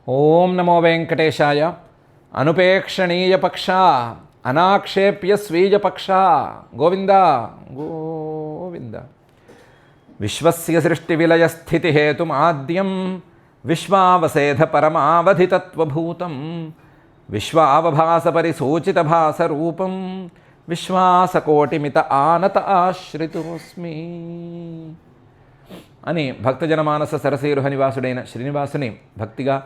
ఓం నమో వెంకటేశాయ. అనుపేక్షణీయ పక్ష అనాక్షేప్య స్వీయ పక్ష గోవింద గోవింద. విశ్వస్య సృష్టి విలయ స్థితి హేతుమాద్యం విశ్వావసేధ పరమావధితత్వభూతం విశ్వావభాస పరిసూచిత భాస రూపం విశ్వాసకోటిమిత ఆనత ఆశ్రితోస్మి అని భక్తజనమానస సరసీరుహ నివాసుడైన శ్రీనివాసుని భక్తిగా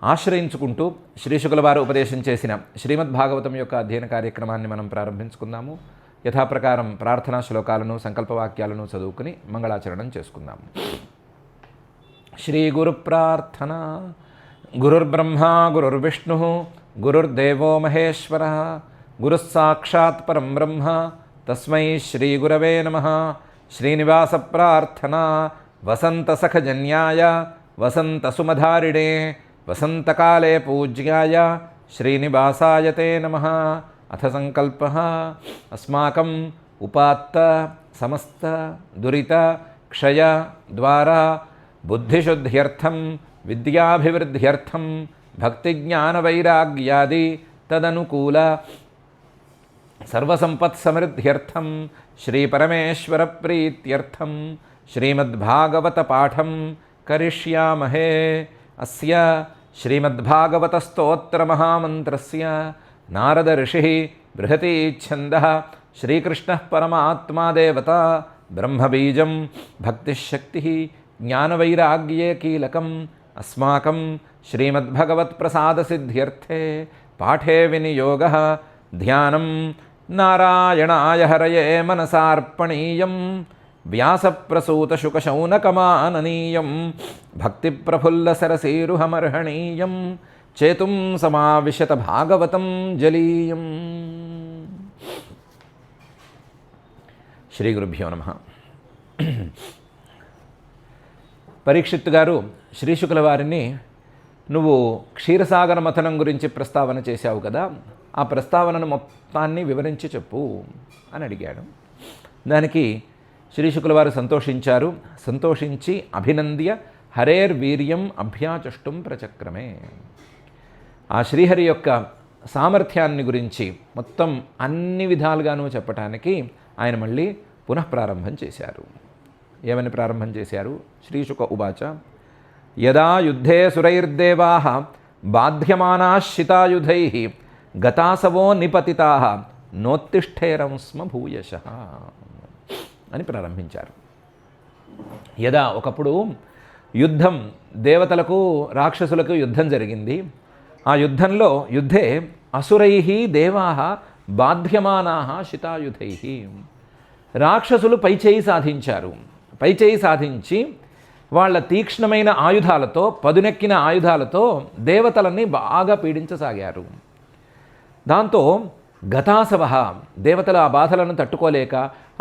ఆశ్రయించుకుంటూ శ్రీశుకుల వారు ఉపదేశం చేసిన శ్రీమద్భాగవతం యొక్క అధ్యయన కార్యక్రమాన్ని మనం ప్రారంభించుకుందాము. యథాప్రకారం ప్రార్థనా శ్లోకాలను సంకల్పవాక్యాలను చదువుకుని మంగళాచరణం చేసుకుందాము. శ్రీ గురు ప్రార్థన. గురుర్బ్రహ్మ గురుర్విష్ణు గురుర్దేవో మహేశ్వర గురుస్సాక్షాత్ పరం బ్రహ్మ తస్మై శ్రీ గురవే నమః. శ్రీనివాస ప్రార్థన. వసంత సఖజన్యాయ వసంత సుమధారిణే వసంతకాలే పూజ్యాయ శ్రీనివాసాయ తే నమః. అథ సంకల్పః. అస్మాకం ఉపాత్త సమస్త దురిత క్షయ ద్వారా బుద్ధిశుద్ధ్యర్థం విద్యాభివృద్ధ్యర్థం భక్తిజ్ఞానవైరాగ్యాది తదనుకూల సర్వసంపత్సమృద్ధ్యర్థం శ్రీపరమేశ్వర ప్రీత్యర్థం శ్రీమద్భాగవత పాఠం కరిష్యామహే. అస్య శ్రీమద్భాగవత స్తోత్ర మహామంత్రస్య నారద ఋషిః బృహతి ఛందః శ్రీకృష్ణః పరమాత్మా దేవత బ్రహ్మబీజం భక్తిశక్తిః జ్ఞానవైరాగ్యే కీలకం. అస్మాకం శ్రీమద్భగవత్ప్రసాదసిద్ధ్యర్థే పాఠే వినియోగः ధ్యానం నారాయణాయ హరయే మనసార్పణీయం వ్యాసప్రసూతశుకశౌనకమాననీయం భక్తిప్రఫుల్లసరసీరుహమర్హణీయం చేతుం సమావిశత భాగవతం జలీయం. శ్రీ గురుభ్యో నమః. పరీక్షిత్తు గారు శ్రీశుకుల వారిని నువ్వు క్షీరసాగర మథనం గురించి ప్రస్తావన చేశావు కదా, ఆ ప్రస్తావనను మొత్తాన్ని వివరించి చెప్పు అని అడిగాడు. దానికి శ్రీశుకుల వారు సంతోషించారు. సంతోషించి అభినంద్య హరేర్వీర్యం అభ్యాచష్టం ప్రచక్రమే. ఆ శ్రీహరి యొక్క సామర్థ్యాన్ని గురించి మొత్తం అన్ని విధాలుగాను చెప్పటానికి ఆయన మళ్ళీ పునఃప్రారంభం చేశారు. ఏమని ప్రారంభం చేశారు? శ్రీశుక ఉవాచ యదా యుద్ధే సురైర్దేవాః బాధ్యమానాః శితాయుధైః గతాసవో నిపతితాః నోత్తిష్ఠేరం స్మ భూయశః అని ప్రారంభించారు. యదా ఒకప్పుడు యుద్ధం, దేవతలకు రాక్షసులకు యుద్ధం జరిగింది. ఆ యుద్ధే అసురైః దేవాః బాధ్యమానాః శితాయుధైః. రాక్షసులు పైచేయి సాధించారు. పైచేయి సాధించి వాళ్ళ తీక్ష్ణమైన ఆయుధాలతో, పదునెక్కిన ఆయుధాలతో దేవతలని బాగా పీడించసాగారు. దాంతో గతాసవ దేవతలు ఆ బాధలను తట్టుకోలేక,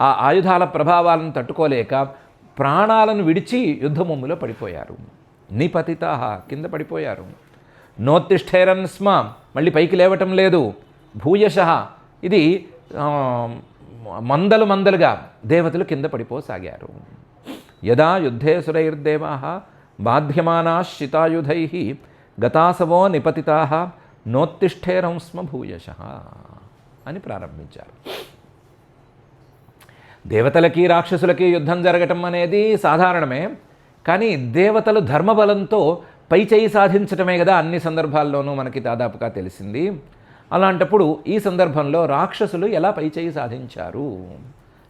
ఆ ఆయుధాల ప్రభావాలను తట్టుకోలేక ప్రాణాలను విడిచి యుద్ధభూమిలో పడిపోయారు. నిపతితా కింద పడిపోయారు. నోత్తిష్ఠేరన్ స్మ మళ్ళీ పైకి లేవటం లేదు. భూయశ ఇది మందలుగా దేవతలు కింద పడిపోసాగారు. యదా యుద్ధే సురైర్దేవాః బాధ్యమానాః శితాయుధైః గతాసవో నిపతితాః నోత్తిష్ఠేరం స్మ భూయశః అని ప్రారంభించారు. దేవతలకి రాక్షసులకి యుద్ధం జరగటం అనేది సాధారణమే. కానీ దేవతలు ధర్మబలంతో పైచేయి సాధించటమే కదా అన్ని సందర్భాల్లోనూ మనకి దాదాపుగా తెలిసింది. అలాంటప్పుడు ఈ సందర్భంలో రాక్షసులు ఎలా పైచేయి సాధించారు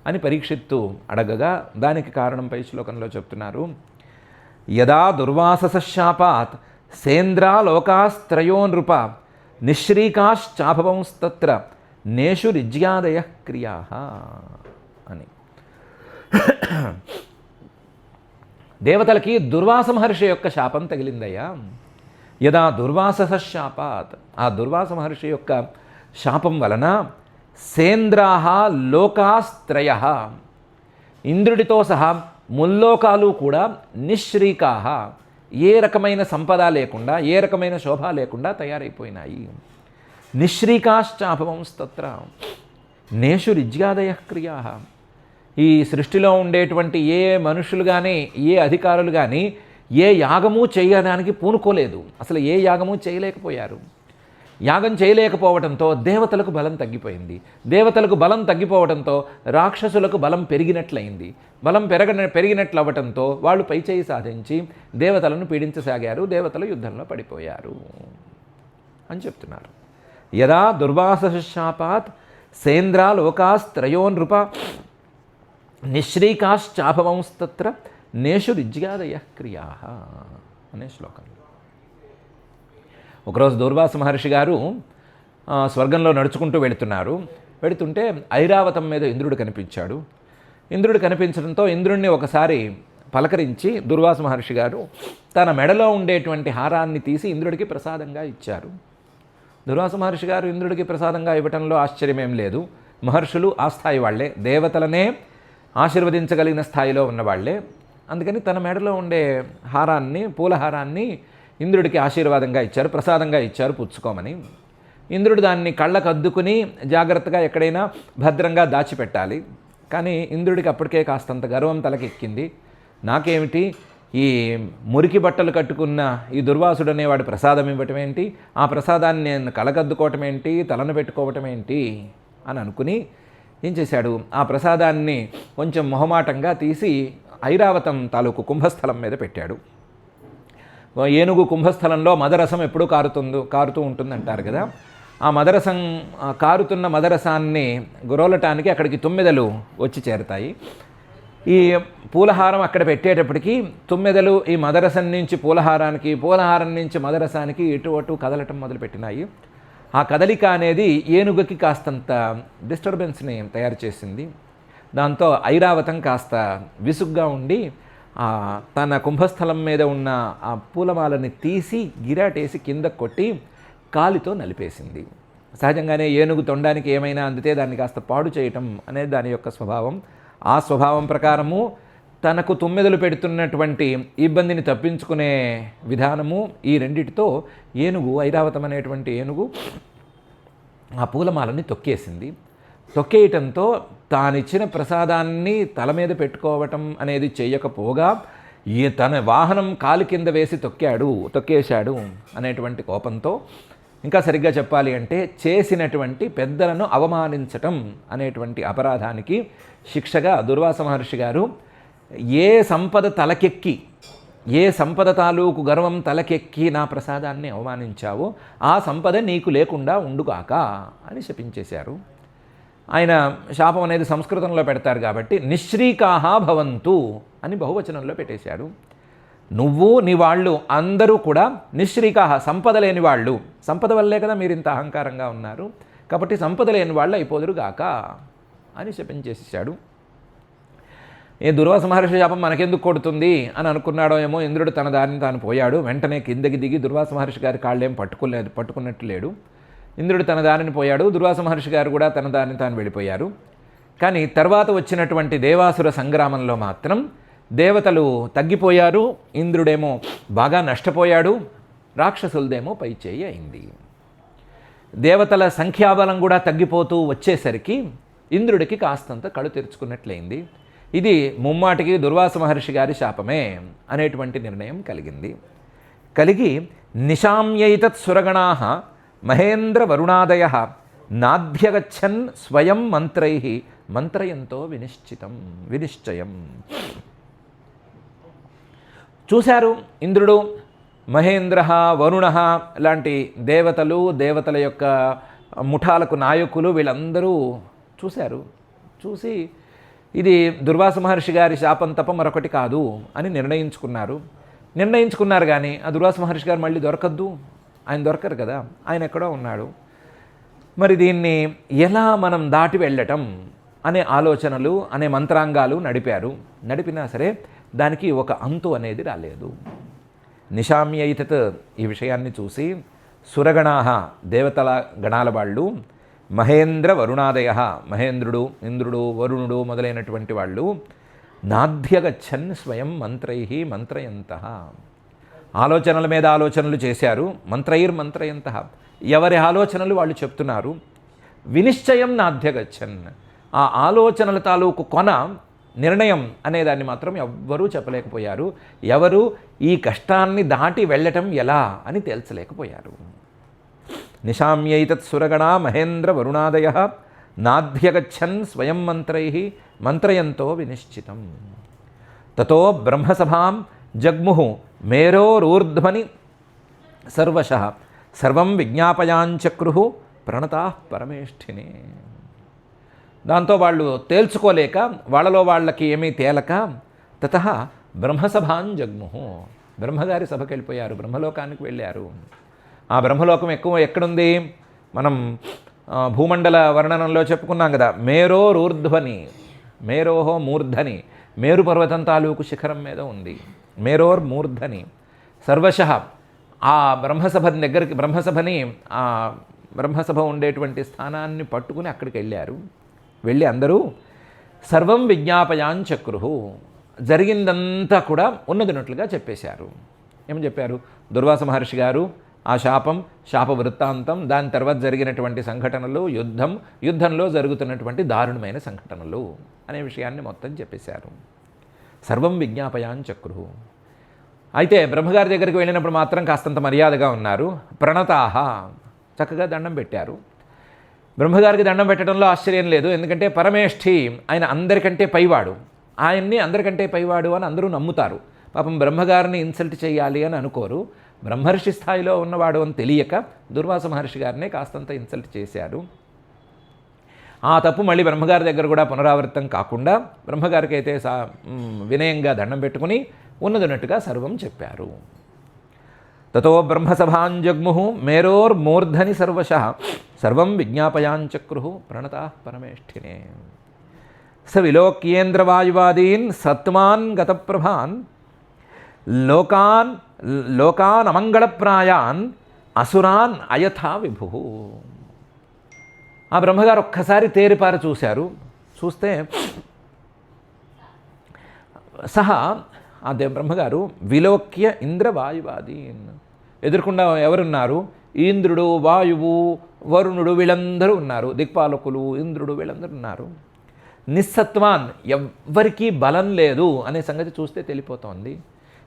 అని పరీక్షిత్తు అడగగా దానికి కారణం పై శ్లోకంలో చెప్తున్నారు. యదా దుర్వాసశాపాత్ సేంద్రా లోకాస్త్రయో నృప నిశ్రీకాశ్చాభవంస్తత్ర నేషు రిజ్యాదయ క్రియా అని. దేవతలకి దుర్వాస మహర్షి యొక్క శాపం తగిలిందయ్యా. యదా దుర్వాసశాపాత్ ఆ దుర్వాస మహర్షి యొక్క శాపం వలన సేంద్రాః లోకాస్త్రయః ఇంద్రుడితో సహా ముల్లోకాలు కూడా నిశ్రీకాః ఏ రకమైన సంపద లేకుండా, ఏ రకమైన శోభ లేకుండా తయారైపోయినాయి. నిశ్రీకాశ్చాభవంస్తత్ర నేషు రిజ్యాదయ క్రియాః ఈ సృష్టిలో ఉండేటువంటి ఏ మనుషులు కానీ, ఏ అధికారులు కానీ ఏ యాగము చేయడానికి పూనుకోలేదు, అసలు ఏ యాగము చేయలేకపోయారు. యాగం చేయలేకపోవడంతో దేవతలకు బలం తగ్గిపోయింది. దేవతలకు బలం తగ్గిపోవడంతో రాక్షసులకు బలం పెరిగినట్లయింది. బలం పెరిగినట్లు అవ్వటంతో వాళ్ళు పైచేయి సాధించి దేవతలను పీడించసాగారు. దేవతలు యుద్ధంలో పడిపోయారు అని చెప్తున్నారు. యదా దుర్వాసశాపాత్ సేంద్రా లోకాస్త్రయో నృప నిశ్రీకాశ్చాభవంస్తత్ర నేషు రిజ్యాదయ క్రియా అనే శ్లోకం. ఒకరోజు దుర్వాస మహర్షి గారు స్వర్గంలో నడుచుకుంటూ వెళుతుంటే ఐరావతం మీద ఇంద్రుడు కనిపించాడు. ఇంద్రుడు కనిపించడంతో ఇంద్రుడిని ఒకసారి పలకరించి దుర్వాస మహర్షి గారు తన మెడలో ఉండేటువంటి హారాన్ని తీసి ఇంద్రుడికి ప్రసాదంగా ఇచ్చారు. దుర్వాస మహర్షి గారు ఇంద్రుడికి ప్రసాదంగా ఇవ్వటంలో ఆశ్చర్యమేం లేదు. మహర్షులు ఆ స్థాయి వాళ్లే, దేవతలనే ఆశీర్వదించగలిగిన స్థాయిలో ఉన్నవాళ్లే. అందుకని తన మెడలో ఉండే హారాన్ని, పూలహారాన్ని ఇంద్రుడికి ఆశీర్వాదంగా ఇచ్చారు, ప్రసాదంగా ఇచ్చారు పుచ్చుకోమని. ఇంద్రుడు దాన్ని కళ్ళకు అద్దుకుని జాగ్రత్తగా ఎక్కడైనా భద్రంగా దాచిపెట్టాలి. కానీ ఇంద్రుడికి అప్పటికే కాస్తంత గర్వం తలకెక్కింది. నాకేమిటి, ఈ మురికి బట్టలు కట్టుకున్న ఈ దుర్వాసుడు అనేవాడు ప్రసాదం ఇవ్వటం ఏంటి, ఆ ప్రసాదాన్ని నేను కళ్ళకద్దుకోవటం ఏంటి, తలను పెట్టుకోవటం ఏంటి అని అనుకుని ఏం చేశాడు, ఆ ప్రసాదాన్ని కొంచెం మొహమాటంగా తీసి ఐరావతం తాలూకు కుంభస్థలం మీద పెట్టాడు. ఏనుగు కుంభస్థలంలో మదరసం ఎప్పుడూ కారుతూ ఉంటుందంటారు కదా. ఆ మదరసం కారుతున్న మదరసాన్ని గురోలటానికి అక్కడికి తుమ్మెదలు వచ్చి చేరతాయి. ఈ పూలహారం అక్కడ పెట్టేటప్పటికి తుమ్మెదలు ఈ మదరసం నుంచి పూలహారానికి, పూలహారం నుంచి మదరసానికి ఇటు అటు కదలటం మొదలుపెట్టినాయి. ఆ కదలిక అనేది ఏనుగుకి కాస్తంత డిస్టర్బెన్స్ని తయారు చేసింది. దాంతో ఐరావతం కాస్త విసుగ్గా ఉండి తన కుంభస్థలం మీద ఉన్న ఆ పూలమాలని తీసి గిరాటేసి కింద కొట్టి కాలితో నలిపేసింది. సహజంగానే ఏనుగు తొండానికి ఏమైనా అందితే దాన్ని కాస్త పాడు చేయటం అనేది దాని యొక్క స్వభావం. ఆ స్వభావం ప్రకారము తనకు తుమ్మెదలు పెడుతున్నటువంటి ఇబ్బందిని తప్పించుకునే విధానము ఈ రెండిటితో ఏనుగు, ఐరావతం అనేటువంటి ఏనుగు ఆ పూలమాలని తొక్కేసింది. తొక్కేయటంతో తానిచ్చిన ప్రసాదాన్ని తల మీద పెట్టుకోవటం అనేది చేయకపోగా తన వాహనం కాలు కింద వేసి తొక్కేశాడు అనేటువంటి కోపంతో, ఇంకా సరిగ్గా చెప్పాలి అంటే చేసినటువంటి పెద్దలను అవమానించటం అనేటువంటి అపరాధానికి శిక్షగా దుర్వాస మహర్షి గారు ఏ సంపద తాలూకు గర్వం తలకెక్కి నా ప్రసాదాన్ని అవమానించావో ఆ సంపద నీకు లేకుండా ఉండుగాక అని శపించేశారు. ఆయన శాపం అనేది సంస్కృతంలో పెడతారు కాబట్టి నిశ్రీకాహ భవంతు అని బహువచనంలో పెట్టేశాడు. నువ్వు నీ వాళ్ళు అందరూ కూడా నిశ్రీకాహ, సంపద లేని వాళ్ళు. సంపద వల్లే కదా మీరు ఇంత అహంకారంగా ఉన్నారు, కాబట్టి సంపద లేని వాళ్ళు అయిపోదురుగాక అని శపించేసాడు. దుర్వాస మహర్షి శాపం మనకెందుకు కొడుతుంది అని అనుకున్నాడో ఏమో. ఇంద్రుడు తన దారిని తాను పోయాడు. వెంటనే కిందకి దిగి దుర్వాస మహర్షి గారి కాళ్ళేం పట్టుకున్నట్టు లేడు. ఇంద్రుడు తన దారిని పోయాడు, దుర్వాస మహర్షి గారు కూడా తన దారిని తాను వెళ్ళిపోయారు. కానీ తర్వాత వచ్చినటువంటి దేవాసుర సంగ్రామంలో మాత్రం దేవతలు తగ్గిపోయారు, ఇంద్రుడేమో బాగా నష్టపోయాడు, రాక్షసులదేమో పైచేయి అయింది. దేవతల సంఖ్యాబలం కూడా తగ్గిపోతూ వచ్చేసరికి ఇంద్రుడికి కాస్తంత కళ్ళు తెరుచుకున్నట్లయింది. ఇది ముమ్మాటికి దుర్వాస మహర్షి గారి శాపమే అనేటువంటి నిర్ణయం కలిగి నిశామ్యైతత్ సురగణాః మహేంద్ర వరుణాదయ నాభ్యగచ్చన్ స్వయం మంత్రయంతో వినిశ్చయం. చూశారు ఇంద్రుడు, మహేంద్ర, వరుణ లాంటి దేవతల యొక్క ముఠాలకు నాయకులు వీళ్ళందరూ చూసి ఇది దుర్వాస మహర్షి గారి శాపం తప్ప మరొకటి కాదు అని నిర్ణయించుకున్నారు. కానీ ఆ దుర్వాస మహర్షి గారు మళ్ళీ ఆయన దొరకరు కదా, ఆయన ఎక్కడో ఉన్నాడు. మరి దీన్ని ఎలా మనం దాటి వెళ్ళటం అనే ఆలోచనలు, అనే మంత్రాంగాలు నడిపినా సరే దానికి ఒక అంతు అనేది రాలేదు. నిశామ్యైతత్ ఈ విషయాన్ని చూసి సురగణాః దేవతల గణాల వాళ్ళు, మహేంద్ర వరుణాదయ మహేంద్రుడు, ఇంద్రుడు, వరుణుడు మొదలైనటువంటి వాళ్ళు నాభ్యగచ్చన్ స్వయం మంత్రయంతః ఆలోచనల మీద ఆలోచనలు చేశారు. మంత్రయంతః ఎవరి ఆలోచనలు వాళ్ళు చెప్తున్నారు. వినిశ్చయం నాభ్యగచ్చన్ ఆ ఆలోచనల తాలూకు కొన నిర్ణయం అనేదాన్ని మాత్రం ఎవ్వరూ చెప్పలేకపోయారు. ఎవరు ఈ కష్టాన్ని దాటి వెళ్ళటం ఎలా అని తేల్చలేకపోయారు. నిశామ్యైతత్ సురగణా మహేంద్ర వరుణాదయ నాధ్యగచ్చన్ స్వయం మంత్రయంతో వినిశ్చితం. తతో బ్రహ్మసభాం జగ్ముహు మేరోరూర్ధ్వని సర్వశః సర్వం విజ్ఞాపయాంచక్రుః ప్రణతాః పరమేష్ఠినే. దాంతో వాళ్ళు తేల్చుకోలేక, వాళ్ళలో వాళ్ళకి ఏమీ తేలక, తతః బ్రహ్మసభాం జగ్ముహు, బ్రహ్మగారి సభకి వెళ్ళిపోయారు, బ్రహ్మలోకానికి వెళ్ళారు. ఆ బ్రహ్మలోకం ఎక్కడుంది? మనం భూమండల వర్ణనంలో చెప్పుకున్నాం కదా, మేరోరూర్ధ్వని, మేరోహో మూర్ధని, మేరు పర్వతం తాలూకు శిఖరం మీద ఉంది. మేరోర్ మూర్ధని సర్వశః ఆ బ్రహ్మసభ ఉండేటువంటి స్థానాన్ని పట్టుకుని అక్కడికి వెళ్ళారు. వెళ్ళి అందరూ సర్వం విజ్ఞాపయాంచక్రుహు, జరిగిందంతా కూడా ఉన్నదినట్లుగా చెప్పేశారు. ఏమని చెప్పారు? దుర్వాస మహర్షి గారు ఆ శాప వృత్తాంతం, దాని తర్వాత జరిగినటువంటి సంఘటనలు, యుద్ధంలో జరుగుతున్నటువంటి దారుణమైన సంఘటనలు అనే విషయాన్ని మొత్తం చెప్పేశారు. సర్వం విజ్ఞాపయాంచక్రుహు. అయితే బ్రహ్మగారి దగ్గరికి వెళ్ళినప్పుడు మాత్రం కాస్తంత మర్యాదగా ఉన్నారు. ప్రణతాహ, చక్కగా దండం పెట్టారు. బ్రహ్మగారికి దండం పెట్టడంలో ఆశ్చర్యం లేదు. ఎందుకంటే పరమేష్ఠి, ఆయన అందరికంటే పైవాడు, ఆయన్ని అందరికంటే పైవాడు అని అందరూ నమ్ముతారు. పాపం బ్రహ్మగారిని ఇన్సల్ట్ చేయాలి అని అనుకోరు. బ్రహ్మర్షి స్థాయిలో ఉన్నవాడు అని తెలియక దుర్వాస మహర్షి గారినే కాస్తంత ఇన్సల్ట్ చేశారు. ఆ తప్పు మళ్ళీ బ్రహ్మగారి దగ్గర కూడా పునరావృతం కాకుండా బ్రహ్మగారికి అయితే వినయంగా దండం పెట్టుకుని ఉన్నదన్నట్టుగా సర్వం చెప్పారు. తతో బ్రహ్మసభాం జగ్ముహు మేరోర్మూర్ధని సర్వశః సర్వం విజ్ఞాపయాంచక్రుః ప్రణతాః పరమేష్ఠినే. స విలోక్యేంద్రవాయువాదీన్ సత్మాన్ గతప్రభాన్ లోకాన్ అమంగళప్రాయాన్ అసురాన్ అయథా విభుః. ఆ బ్రహ్మగారు ఒక్కసారి తేరిపార చూశారు. చూస్తే అదే బ్రహ్మగారు విలోక్య ఇంద్రవాయువాదీన్, ఎదుర్కొండా ఎవరున్నారు? ఇంద్రుడు, వాయువు, వరుణుడు, వీళ్ళందరూ ఉన్నారు. దిక్పాలకులు, ఇంద్రుడు, వీళ్ళందరూ ఉన్నారు. నిస్సత్వాన్, ఎవ్వరికీ బలం లేదు అనే సంగతి చూస్తే తెలిపోతోంది.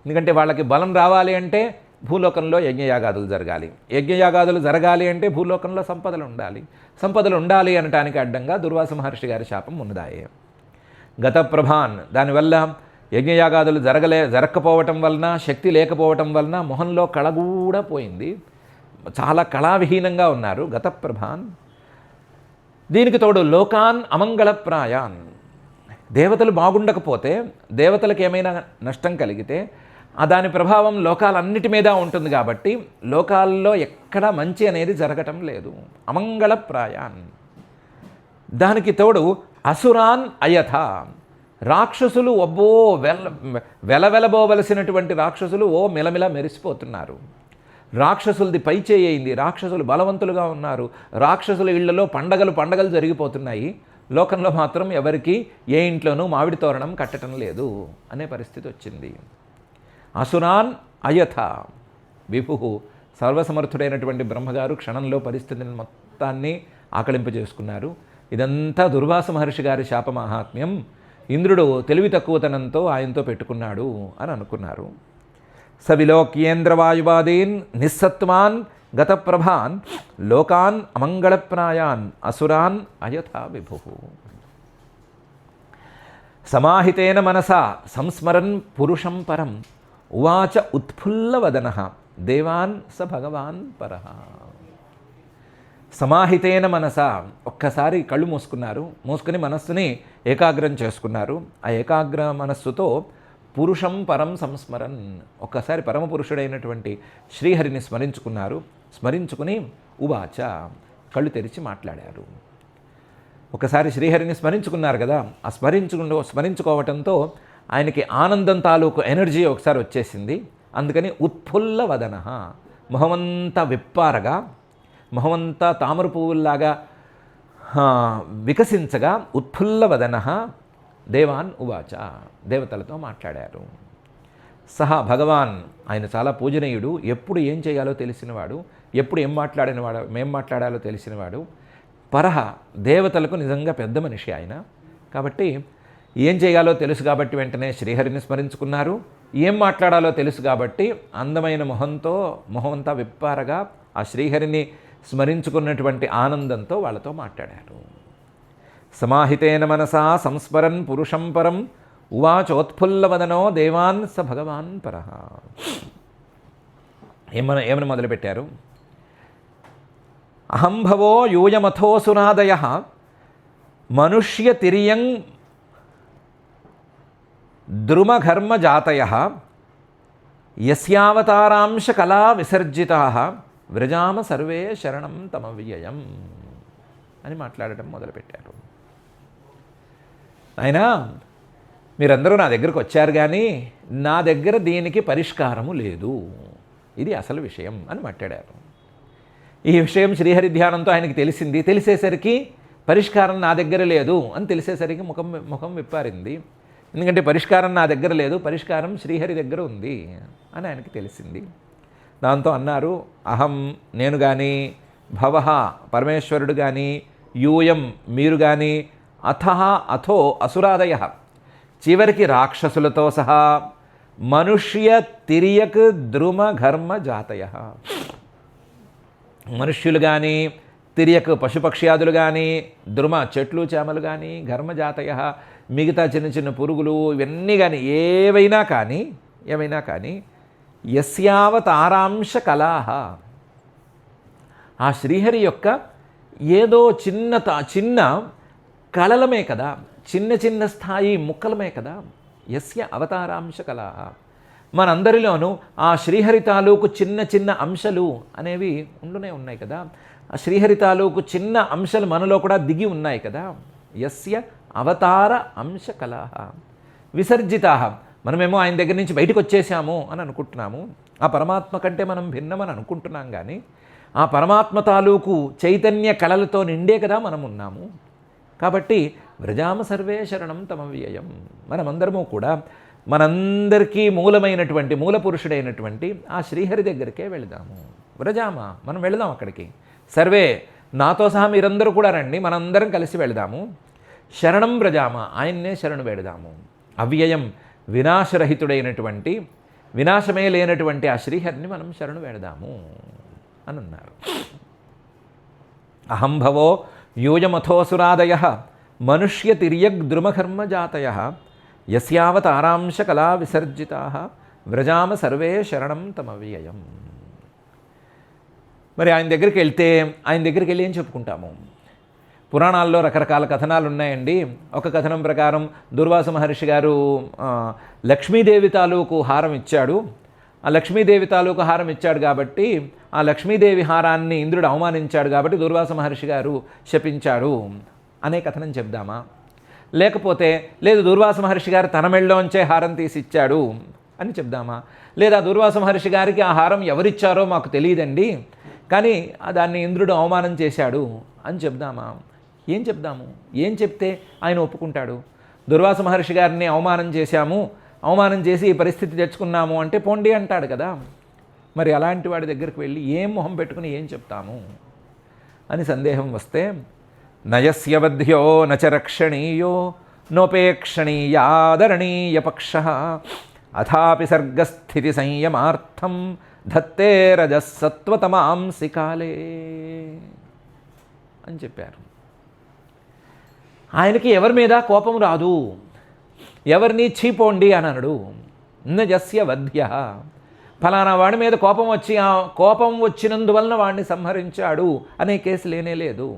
ఎందుకంటే వాళ్ళకి బలం రావాలి అంటే భూలోకంలో యజ్ఞయాగాదులు జరగాలి. యజ్ఞయాగాదులు జరగాలి అంటే భూలోకంలో సంపదలు ఉండాలి అనటానికి అడ్డంగా దుర్వాస మహర్షి గారి శాపం ఉన్నదాయే. గతప్రభాన్, దానివల్ల యజ్ఞయాగాదులు జరగకపోవటం వలన, శక్తి లేకపోవటం వలన మొహంలో కళ కూడా పోయింది. చాలా కళావిహీనంగా ఉన్నారు. గతప్రభాన్. దీనికి తోడు లోకాన్ అమంగళప్రాయాన్, దేవతలు బాగుండకపోతే, దేవతలకు ఏమైనా నష్టం కలిగితే దాని ప్రభావం లోకాలన్నిటి మీద ఉంటుంది. కాబట్టి లోకాల్లో ఎక్కడ మంచి అనేది జరగటం లేదు. అమంగళప్రాయాన్. దానికి తోడు అసురాన్ అయథ, రాక్షసులు వెలవెలబోవలసినటువంటి రాక్షసులు మెలమిల మెరిసిపోతున్నారు. రాక్షసులది పై చేయింది. రాక్షసులు బలవంతులుగా ఉన్నారు. రాక్షసుల ఇళ్లలో పండగలు జరిగిపోతున్నాయి. లోకంలో మాత్రం ఎవరికి ఏ ఇంట్లోనూ మామిడి తోరణం కట్టడం లేదు అనే పరిస్థితి వచ్చింది. అసురాన్ అయథ విభు. సర్వసమర్థుడైనటువంటి బ్రహ్మగారు క్షణంలో పరిస్థితిని మొత్తాన్ని ఆకలింపజేసుకున్నారు. ఇదంతా దుర్వాస మహర్షి గారి శాప మహాత్మ్యం. ఇంద్రుడు తెలివి తక్కువతనంతో ఆయనతో పెట్టుకున్నాడు అని అనుకున్నారు. సవిలోక్యేంద్రవాయువాదీన్ నిస్సత్వాన్ గతప్రభాన్ లోకాన్ అమంగళప్రాయాన్ అసురాన్ అయథా విభు. సమాహితేన మనసా సంస్మరన్ పురుషం పరం ఉవాచ ఉత్ఫుల్లవదనః దేవాన్ స భగవాన్ పరః. సమాహితేన మనసా, ఒక్కసారి కళ్ళు మూసుకుని మనస్సుని ఏకాగ్రం చేసుకున్నారు. ఆ ఏకాగ్ర మనస్సుతో పురుషం పరం సంస్మరన్, ఒక్కసారి పరమపురుషుడైనటువంటి శ్రీహరిని స్మరించుకుని ఉవాచ, కళ్ళు తెరిచి మాట్లాడారు. ఒకసారి శ్రీహరిని స్మరించుకున్నారు కదా, ఆ స్మరించుకోవటంతో ఆయనకి ఆనందం తాలూకు ఎనర్జీ ఒకసారి వచ్చేసింది. అందుకని ఉత్ఫుల్ల వదన, మొహమంతా విప్పారగా, మొహమంతా తామర పువ్వుల్లాగా వికసించగా ఉత్ఫుల్ల వదన దేవాన్ ఉవాచ, దేవతలతో మాట్లాడారు. సహా భగవాన్, ఆయన చాలా పూజనీయుడు, ఎప్పుడు ఏం చేయాలో తెలిసినవాడు, ఎప్పుడు ఏం మాట్లాడాలో తెలిసినవాడు. పరహ, దేవతలకు నిజంగా పెద్ద మనిషి ఆయన. కాబట్టి ఏం చేయాలో తెలుసు కాబట్టి వెంటనే శ్రీహరిని స్మరించుకున్నారు. ఏం మాట్లాడాలో తెలుసు కాబట్టి అందమైన మొహంతా విప్పారగా ఆ శ్రీహరిని స్మరించుకున్నటువంటి ఆనందంతో వాళ్ళతో మాట్లాడారు. సమాహితేన మనసా సంస్మరన్ పురుషం పరం ఉవాచోత్ఫుల్లవదనో దేవాన్ స భగవాన్ పరః. ఏమని మొదలుపెట్టారు? అహంభవో యూయమథోసునాదయ మనుష్య తిరియం ద్రుమఘర్మజాతయ యస్యావతారాంశ కళా విసర్జితా వ్రజామ సర్వే శరణం తమవ్యయం అని మాట్లాడటం మొదలుపెట్టారు. అయినా మీరందరూ నా దగ్గరకు వచ్చారు కానీ నా దగ్గర దీనికి పరిష్కారము లేదు, ఇది అసలు విషయం అని మాట్లాడారు. ఈ విషయం శ్రీహరి ధ్యానంతో ఆయనకి తెలిసింది. తెలిసేసరికి పరిష్కారం నా దగ్గర లేదు అని తెలిసేసరికి ముఖం విప్పారింది. ఎందుకంటే పరిష్కారం నా దగ్గర లేదు, పరిష్కారం శ్రీహరి దగ్గర ఉంది అని ఆయనకి తెలిసింది. దాంతో అన్నారు, అహం నేను కానీ, భవః పరమేశ్వరుడు కానీ, యూయం మీరు కానీ, అథో అసురాదయ చివరికి రాక్షసులతో సహా మనుష్య తిరియక్ ద్రుమ ఘర్మ జాతయ మనుష్యులు కానీ, తిరియక్ పశుపక్ష్యాదులు కానీ, ద్రుమ చెట్లు చేమలు కానీ, ఘర్మజాతయ మిగతా చిన్న చిన్న పురుగులు ఇవన్నీ కానీ ఏవైనా కానీ యస్యావతారాంశ కళాహ ఆ శ్రీహరి యొక్క ఏదో చిన్న కళలమే కదా, చిన్న స్థాయి ముక్కలమే కదా. యస్య అవతారాంశ కళాహ మనందరిలోనూ ఆ శ్రీహరి తాలూకు చిన్న అంశాలు అనేవి ఉన్నాయి కదా. ఆ శ్రీహరి తాలూకు చిన్న అంశాలు మనలో కూడా దిగి ఉన్నాయి కదా. యస్య అవతార అంశ కళాహ విసర్జితా మనమేమో ఆయన దగ్గర నుంచి బయటకు వచ్చేసాము అని అనుకుంటున్నాము. ఆ పరమాత్మ కంటే మనం భిన్నమని అనుకుంటున్నాం కానీ ఆ పరమాత్మ తాలూకు చైతన్య కళలతో నిండే కదా మనం ఉన్నాము. కాబట్టి వ్రజామ సర్వే శరణం తమవ్యయం మనమందరము కూడా మనందరికీ మూలమైనటువంటి మూల పురుషుడైనటువంటి ఆ శ్రీహరి దగ్గరికే వెళదాము. వ్రజామ మనం వెళదాం అక్కడికి. సర్వే నాతో సహా మీరందరూ కూడా రండి, మనందరం కలిసి వెళదాము. శరణం వ్రజామ ఆయన్నే శరణు వేడదాము. అవ్యయం వినాశరహితుడైనటువంటి వినాశమే లేనటువంటి ఆ శ్రీహరిని మనం శరణు వేడదాము అని అన్నారు. అహంభవో యూయమథోసురాదయ మనుష్య తిర్యగ్ ద్రుమఘర్మజాతయ యస్యావతారాంశ కళా విసర్జితా వ్రజామ సర్వే శరణం తమవ్యయం. మరి ఆయన దగ్గరికి వెళ్ళి ఏం చెప్పుకుంటాము? పురాణాల్లో రకరకాల కథనాలు ఉన్నాయండి. ఒక కథనం ప్రకారం దుర్వాస మహర్షి గారు లక్ష్మీదేవి తాలూకు హారం ఇచ్చాడు. ఆ లక్ష్మీదేవి తాలూకు హారం ఇచ్చాడు కాబట్టి ఆ లక్ష్మీదేవి హారాన్ని ఇంద్రుడు అవమానించాడు కాబట్టి దుర్వాస మహర్షి గారు శపించాడు అనే కథనం చెప్దామా? లేకపోతే లేదు దుర్వాస మహర్షి గారు తన మెళ్ళలోంచే హారం తీసి ఇచ్చాడు అని చెప్దామా? లేదా దుర్వాస మహర్షి గారికి ఆ హారం ఎవరిచ్చారో మాకు తెలియదండి, కానీ దాన్ని ఇంద్రుడు అవమానం చేశాడు అని చెప్దామా? ఏం చెప్దాము? ఏం చెప్తే ఆయన ఒప్పుకుంటాడు? దుర్వాస మహర్షి గారిని అవమానం చేసి ఈ పరిస్థితి తెచ్చుకున్నాము అంటే పోండి అంటాడు కదా. మరి అలాంటి వాడి దగ్గరికి వెళ్ళి ఏం మొహం పెట్టుకుని ఏం చెప్తాము అని సందేహం వస్తే నయస్య వధ్యో నచ రక్షణీయో నోపేక్షణీయాదరణీయ పక్షః అథాపి సర్గస్థితి సంయమార్థం ధత్తే రజస్సత్వతమాంసి కాలే అని చెప్పారు. ఆయనకి ఎవరి మీద కోపం రాదు, ఎవరిని చీపోండి అని అనడు. నజస్య వధ్య ఫలానా వాడి మీద కోపం వచ్చి ఆ కోపం వచ్చినందువలన వాడిని సంహరించాడు అనే కేసు లేనేలేదు.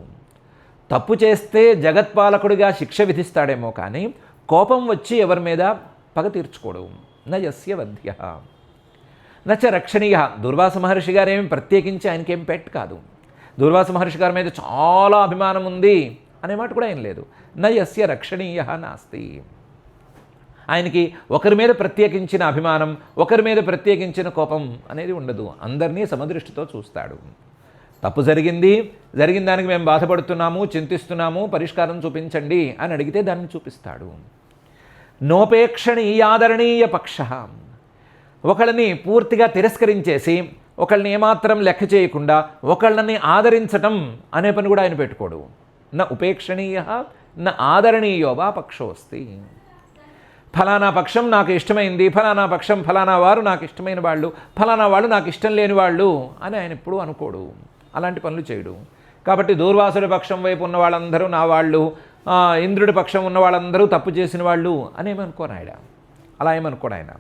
తప్పు చేస్తే జగత్పాలకుడిగా శిక్ష విధిస్తాడేమో కానీ కోపం వచ్చి ఎవరి మీద పగ తీర్చుకోడు. నజస్య వధ్య నచ రక్షణీయ దుర్వాస మహర్షి గారేమి ప్రత్యేకించి ఆయనకేం పెట్ కాదు. దుర్వాస మహర్షి గారి మీద చాలా అభిమానం ఉంది అనే మాట కూడా ఏం లేదు. నయస్య రక్షణీయ నాస్తి ఆయనకి ఒకరి మీద ప్రత్యేకించిన అభిమానం, ఒకరి మీద ప్రత్యేకించిన కోపం అనేది ఉండదు. అందరినీ సమదృష్టితో చూస్తాడు. తప్పు జరిగిన దానికి మేము బాధపడుతున్నాము, చింతిస్తున్నాము, పరిష్కారం చూపించండి అని అడిగితే దాన్ని చూపిస్తాడు. నోపేక్షణీయాదరణీయ పక్ష ఒకళ్ళని పూర్తిగా తిరస్కరించేసి ఒకళ్ళని ఏమాత్రం లెక్క చేయకుండా ఒకళ్ళని ఆదరించటం అనే పని కూడా ఆయన పెట్టుకోడు. న ఉపేక్షణీయ న ఆదరణీయో వా పక్షోస్తి ఫలానా పక్షం నాకు ఇష్టమైంది, ఫలానా పక్షం ఫలానా వారు నాకు ఇష్టమైన వాళ్ళు, ఫలానా వాళ్ళు నాకు ఇష్టం లేని వాళ్ళు అని ఆయన ఎప్పుడూ అనుకోడు. అలాంటి పనులు చేయడు. కాబట్టి దూర్వాసుడి పక్షం వైపు ఉన్న వాళ్ళందరూ నా వాళ్ళు, ఇంద్రుడి పక్షం ఉన్న వాళ్ళందరూ తప్పు చేసిన వాళ్ళు అని ఏమనుకోను ఆయన. అలా ఏమనుకోడు ఆయన.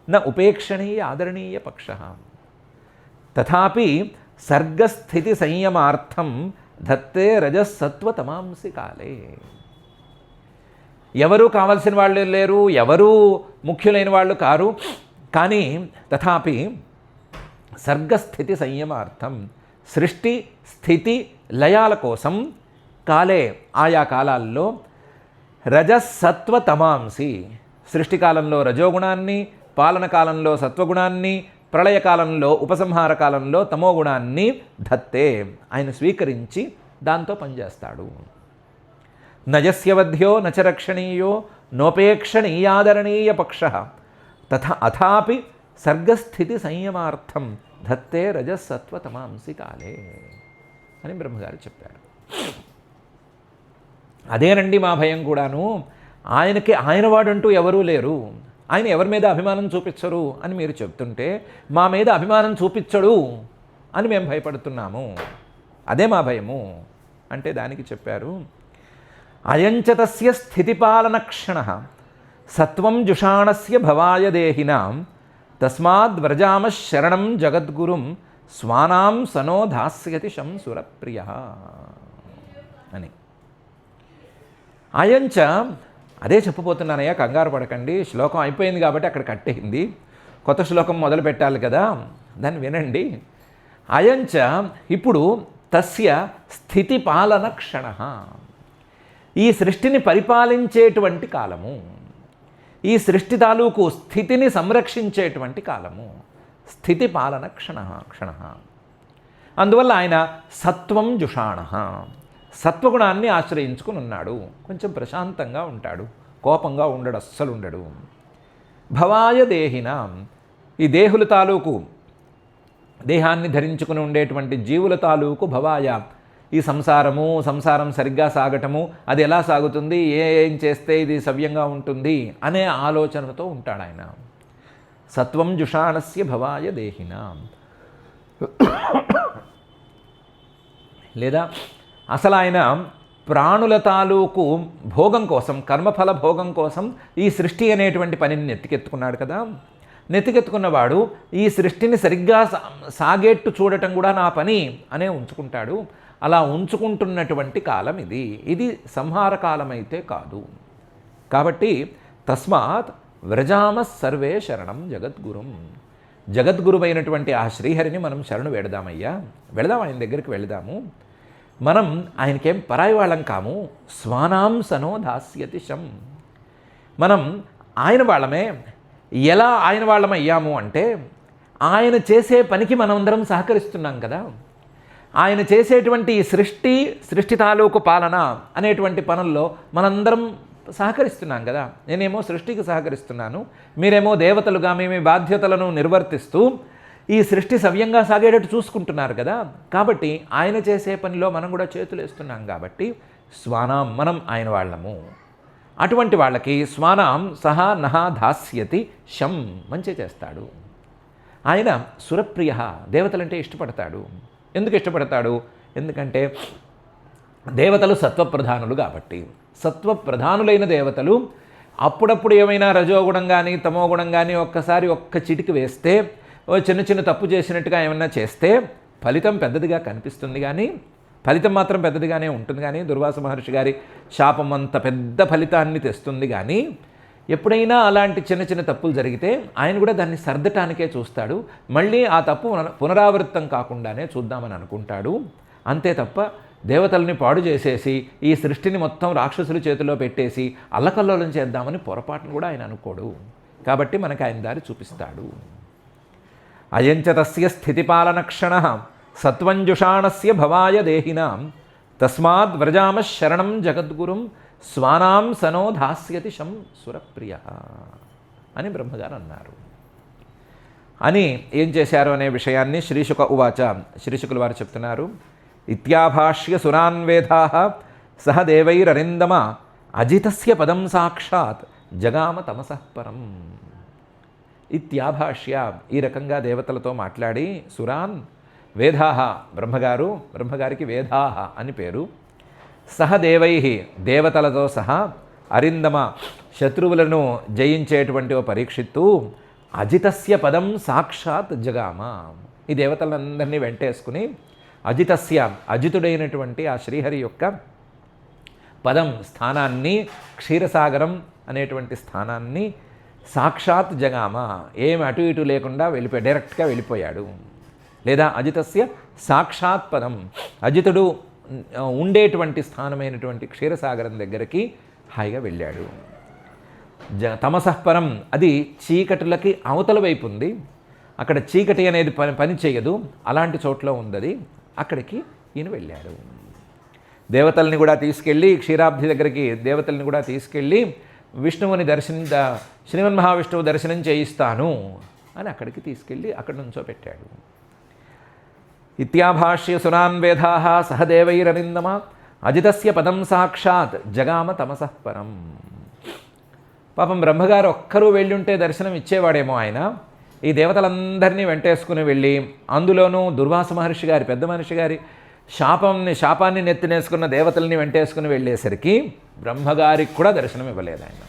నా ఉపేక్షణీయ ఆదరణీయ పక్ష తథాపి సర్గస్థితి సంయమార్థం ధత్తే రజస్సత్వతమాంసి కాలే. ఎవరూ కావలసిన వాళ్ళు లేరు, ఎవరూ ముఖ్యులైన వాళ్ళు కారు. కానీ తథాపి సర్గస్థితి సంయమార్థం సృష్టి స్థితి లయాల కోసం కాలే ఆయా కాలాల్లో రజస్సత్వ తమాంసి సృష్టికాలంలో రజోగుణాన్ని, పాలన కాలంలో సత్వగుణాన్ని, ప్రళయకాలంలో ఉపసంహార కాలంలో తమోగుణాన్ని ధత్తే ఆయన స్వీకరించి దాంతో పనిచేస్తాడు. నజస్యవధ్యో నచ రక్షణీయో నోపేక్షణీయాదరణీయ పక్ష అథాపి సర్గస్థితి సంయమార్థం ధత్తే రజస్సత్వ తమాంసి కాలే అని బ్రహ్మగారు చెప్పారు. అదేనండి మా భయం కూడాను. ఆయనకి ఆయన వాడంటూ ఎవరూ లేరు, ఆయన ఎవరి మీద అభిమానం చూపించరు అని మీరు చెప్తుంటే మా మీద అభిమానం చూపించడు అని మేము భయపడుతున్నాము. అదే మా భయము అంటే దానికి చెప్పారు, అయంచతస్య స్థితిపాలనక్షణ సత్వం జుషాణస్య భవాయ దేహినాం తస్మాద్వ్రజామ శరణం జగద్గురుం స్వానాం సనో దాస్యతి శం సురప్రియ అని. అయంచ అదే చెప్పబోతున్నానయ్యా, కంగారు పడకండి. శ్లోకం అయిపోయింది కాబట్టి అక్కడ కట్టేయింది, కొత్త శ్లోకం మొదలు పెట్టాలి కదా, దాన్ని వినండి. అయంచ ఇప్పుడు తస్య స్థితిపాలన క్షణ, ఈ సృష్టిని పరిపాలించేటువంటి కాలము, ఈ సృష్టి తాలూకు స్థితిని సంరక్షించేటువంటి కాలము, స్థితి పాలన క్షణ. అందువల్ల ఆయన సత్వం జుషాణ, సత్వగుణాన్ని ఆశ్రయించుకుని ఉన్నాడు. కొంచెం ప్రశాంతంగా ఉంటాడు, కోపంగా ఉండడు, అస్సలు ఉండడు. భవాయ దేహిన, ఈ దేహుల తాలూకు దేహాన్ని ధరించుకుని ఉండేటువంటి జీవుల తాలూకు భవాయ, ఈ సంసారం సరిగ్గా సాగటము, అది ఎలా సాగుతుంది, ఏం చేస్తే ఇది సవ్యంగా ఉంటుంది అనే ఆలోచనతో ఉంటాడు ఆయన. సత్వం జుషాణస్య భవాయ దేహిన, లేదా అసలు ఆయన ప్రాణుల తాలూకు భోగం కోసం, కర్మఫల భోగం కోసం ఈ సృష్టి అనేటువంటి పనిని నెత్తికెత్తుకున్నాడు కదా. నెత్తికెత్తుకున్నవాడు ఈ సృష్టిని సరిగ్గా సాగేట్టు చూడటం కూడా నా పని అనే ఉంచుకుంటాడు. అలా ఉంచుకుంటున్నటువంటి కాలం ఇది సంహార కాలం అయితే కాదు. కాబట్టి తస్మాత్ వ్రజామ సర్వే శరణం జగద్గురుం, జగద్గురువైనటువంటి ఆ శ్రీహరిని మనం శరణు వెళదామయ్యా, వెళదాం, ఆయన దగ్గరికి వెళదాము. మనం ఆయనకేం పరాయి వాళ్ళం కాము. స్వానాం సనో దాస్యతి శం, మనం ఆయన వాళ్ళమే. ఎలా ఆయన వాళ్ళం అయ్యాము అంటే ఆయన చేసే పనికి మనమందరం సహకరిస్తున్నాం కదా. ఆయన చేసేటువంటి సృష్టి తాలూకు పాలన అనేటువంటి పనుల్లో మనందరం సహకరిస్తున్నాం కదా. నేనేమో సృష్టికి సహకరిస్తున్నాను, మీరేమో దేవతలుగా మీ బాధ్యతలను నిర్వర్తిస్తూ ఈ సృష్టి సవ్యంగా సాగేటట్టు చూసుకుంటున్నారు కదా. కాబట్టి ఆయన చేసే పనిలో మనం కూడా చేతులు వేస్తున్నాం కాబట్టి స్వానాం, మనం ఆయన వాళ్ళము. అటువంటి వాళ్ళకి స్వానాం సహా నహ దాస్యతి శం, మంచి చేస్తాడు. ఆయన సురప్రియ, దేవతలంటే ఇష్టపడతాడు. ఎందుకు ఇష్టపడతాడు? ఎందుకంటే దేవతలు సత్వప్రధానులు కాబట్టి. సత్వప్రధానులైన దేవతలు అప్పుడప్పుడు ఏమైనా రజోగుణం కానీ తమోగుణం కానీ ఒక్క చిటికి వేస్తే, చిన్న చిన్న తప్పు చేసినట్టుగా ఏమన్నా చేస్తే ఫలితం పెద్దదిగా కనిపిస్తుంది, కానీ ఫలితం మాత్రం పెద్దదిగానే ఉంటుంది. కానీ దుర్వాస మహర్షి గారి శాపం అంత పెద్ద ఫలితాన్ని తెస్తుంది. కానీ ఎప్పుడైనా అలాంటి చిన్న చిన్న తప్పులు జరిగితే ఆయన కూడా దాన్ని సర్దటానికే చూస్తాడు. మళ్ళీ ఆ తప్పు పునరావృతం కాకుండానే చూద్దామని అనుకుంటాడు. అంతే తప్ప దేవతల్ని పాడు చేసేసి ఈ సృష్టిని మొత్తం రాక్షసుల చేతిలో పెట్టేసి అల్లకల్లోలం చేద్దామని పొరపాటును కూడా ఆయన అనుకోడు. కాబట్టి మనకు ఆయన దారి చూపిస్తాడు. అయంచ తస్య స్థితిపాలన క్షణ సత్వంజుషాణస్య భవాయ దేహినాం తస్మాద్ వ్రజామ శరణం జగద్గురుం స్వానాం సనో దాస్యతి శం సురప్రియ అని బ్రహ్మగారు అన్నారు. అని ఏం చేశారు అనే విషయాన్ని శ్రీశుక ఉవాచ, శ్రీశుకుల వారు చెప్తున్నారు. ఇత్యాభాష్య సురాన్వేదా సహ దేవైరరిందమ అజితస్య పదం సాక్షాత్ జగామ తమసః పరం ఇత్యాభాష్య. ఈ రకంగా దేవతలతో మాట్లాడి సురాన్ వేదాహ బ్రహ్మగారికి వేదాహ అని పేరు, సహ దేవై దేవతలతో సహా అరిందమ శత్రువులను జయించేటువంటి ఓ పరీక్షిత్తు అజితస్య పదం సాక్షాత్ జగామ. ఈ దేవతలందరినీ వెంటేసుకుని అజితుడైనటువంటి ఆ శ్రీహరి యొక్క పదం స్థానాన్ని, క్షీరసాగరం అనేటువంటి స్థానాన్ని సాక్షాత్ జగామ, ఏమి అటు ఇటు లేకుండా డైరెక్ట్గా వెళ్ళిపోయాడు. లేదా అజితస్య సాక్షాత్ పదం, అజితుడు ఉండేటువంటి స్థానమైనటువంటి క్షీరసాగరం దగ్గరికి హాయిగా వెళ్ళాడు. తమసః పరం, అది చీకటులకి అవతల వైపు ఉంది. అక్కడ చీకటి అనేది పని చేయదు, అలాంటి చోట్ల ఉంది. అక్కడికి ఈయన వెళ్ళాడు. దేవతల్ని కూడా తీసుకెళ్ళి క్షీరాబ్ది దగ్గరికి దేవతల్ని కూడా తీసుకెళ్ళి విష్ణువుని శ్రీమన్ మహావిష్ణువు దర్శనం చేయిస్తాను అని అక్కడికి తీసుకెళ్ళి అక్కడ నుంచో పెట్టాడు. ఇత్యాభాష్య సురాన్ వేదాః సహదేవైరనిందమ అజితస్య పదం సాక్షాత్ జగామ తమసః పరం. పాపం బ్రహ్మగారు ఒక్కరూ వెళ్ళుంటే దర్శనం ఇచ్చేవాడేమో ఆయన. ఈ దేవతలందరినీ వెంటేసుకుని వెళ్ళి, అందులోనూ దుర్వాస మహర్షి గారి పెద్ద మనిషి గారి శాపాన్ని నెత్తినేసుకున్న దేవతల్ని వెంటేసుకుని వెళ్ళేసరికి బ్రహ్మగారికి కూడా దర్శనం ఇవ్వలేదు ఆయన.